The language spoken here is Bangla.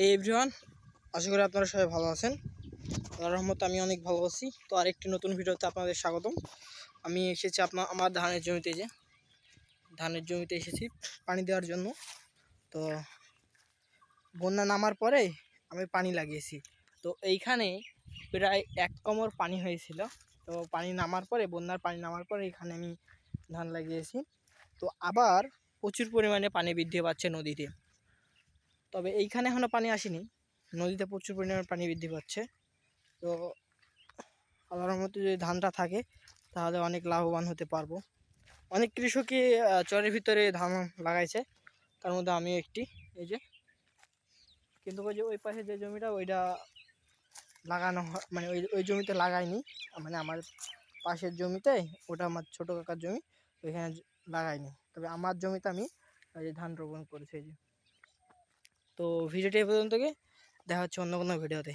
এই এভরিওয়ান, আশা করি আপনারা সবাই ভালো আছেন। আল্লাহর রহমতে আমি অনেক ভালো আছি। তো আরেকটি নতুন ভিডিওতে আপনাদের স্বাগতম। আমি এসেছি আমার ধানের জমিতে এসেছি পানি দেওয়ার জন্য। তো বন্যা নামার পরে আমি পানি লাগিয়েছি। তো এইখানে প্রায় 1 কোমর পানি হয়েছিল। তো বন্যার পানি নামার পরে এখানে আমি ধান লাগিয়েছি। তো আবার প্রচুর পরিমাণে পানি বৃদ্ধি পাচ্ছে নদীতে। তবে এইখানে এখনও পানি আসেনি, নদীতে প্রচুর পরিমাণে পানি বৃদ্ধি পাচ্ছে। তো আল্লাহর রহমতে যদি ধানটা থাকে তাহলে অনেক লাভবান হতে পারবো। অনেক কৃষকই চরের ভিতরে ধান লাগাইছে, তার মধ্যে আমি একটি। এই যে কিন্তু ওই পাশে যে জমিটা ওইটা লাগানো মানে ওই জমিতে লাগাইনি, মানে আমার পাশের জমিতে, ওটা আমার ছোটো কাকার জমি, ওইখানে লাগাইনি। তবে আমার জমিতে আমি এই ধান রোপণ করেছি। এই যে তো ভিডিওটি এই পর্যন্ত, দেখা হচ্ছে অন্য কোনো ভিডিওতে।